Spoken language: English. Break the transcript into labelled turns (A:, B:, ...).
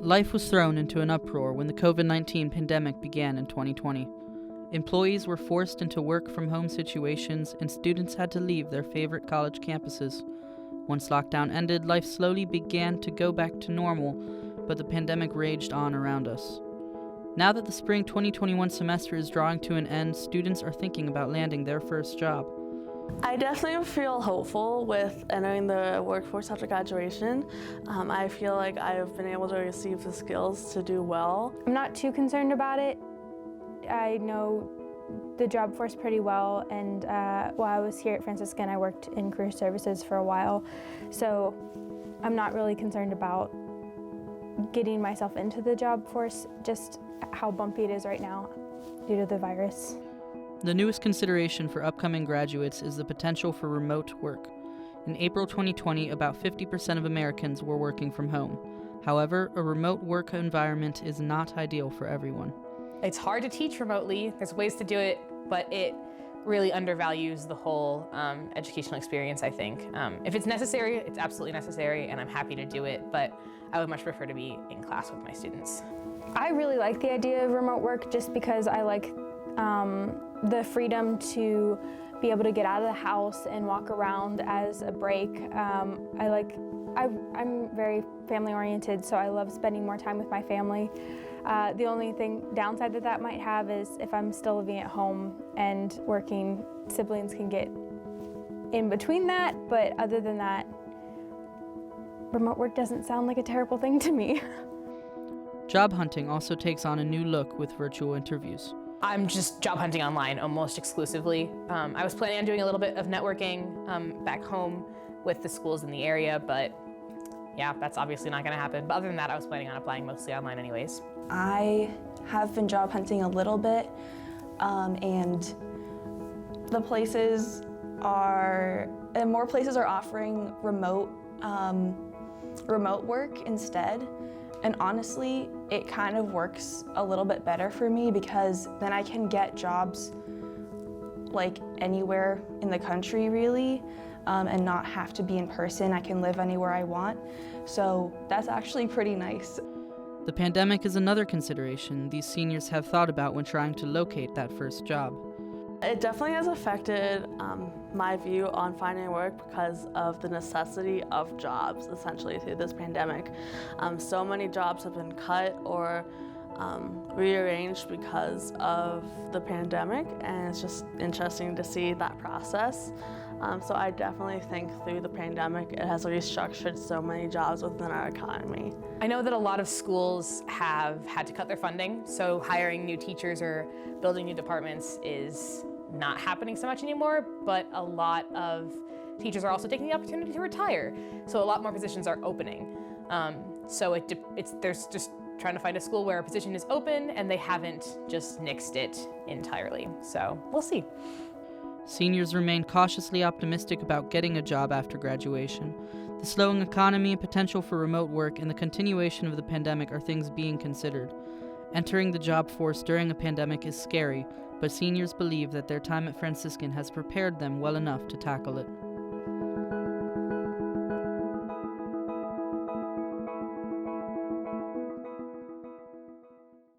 A: Life was thrown into an uproar when the COVID-19 pandemic began in 2020. Employees were forced into work-from-home situations, and students had to leave their favorite college campuses. Once lockdown ended, life slowly began to go back to normal, but the pandemic raged on around us. Now that the spring 2021 semester is drawing to an end, students are thinking about landing their first job.
B: I definitely feel hopeful with entering the workforce after graduation. I feel like I've been able to receive the skills to do well.
C: I'm not too concerned about it. I know the job force pretty well, and while I was here at Franciscan, I worked in career services for a while, so I'm not really concerned about getting myself into the job force, just how bumpy it is right now due to the virus.
A: The newest consideration for upcoming graduates is the potential for remote work. In April 2020, about 50% of Americans were working from home. However, a remote work environment is not ideal for everyone.
D: It's hard to teach remotely. There's ways to do it, but it really undervalues the whole educational experience, I think. If it's necessary, it's absolutely necessary, and I'm happy to do it, but I would much prefer to be in class with my students.
C: I really like the idea of remote work just because I like the freedom to be able to get out of the house and walk around as a break. I'm very family oriented, so I love spending more time with my family. The only downside that might have is if I'm still living at home and working, siblings can get in between that, but other than that, remote work doesn't sound like a terrible thing to me.
A: Job hunting also takes on a new look with virtual interviews.
D: I'm just job hunting online almost exclusively. I was planning on doing a little bit of networking back home with the schools in the area, but yeah, that's obviously not gonna happen. But other than that, I was planning on applying mostly online anyways.
E: I have been job hunting a little bit, and the places more places are offering remote work instead. And honestly, it kind of works a little bit better for me because then I can get jobs like anywhere in the country really, and not have to be in person. I can live anywhere I want. So that's actually pretty nice.
A: The pandemic is another consideration these seniors have thought about when trying to locate that first job.
B: It definitely has affected my view on finding work because of the necessity of jobs, essentially, through this pandemic. So many jobs have been cut or rearranged because of the pandemic, and it's just interesting to see that process. So I definitely think through the pandemic, it has restructured so many jobs within our economy.
D: I know that a lot of schools have had to cut their funding, so hiring new teachers or building new departments is not happening so much anymore, but a lot of teachers are also taking the opportunity to retire. So a lot more positions are opening. So there's just trying to find a school where a position is open and they haven't just nixed it entirely. So we'll see.
A: Seniors remain cautiously optimistic about getting a job after graduation. The slowing economy, potential for remote work, and the continuation of the pandemic are things being considered. Entering the job force during a pandemic is scary, but seniors believe that their time at Franciscan has prepared them well enough to tackle it.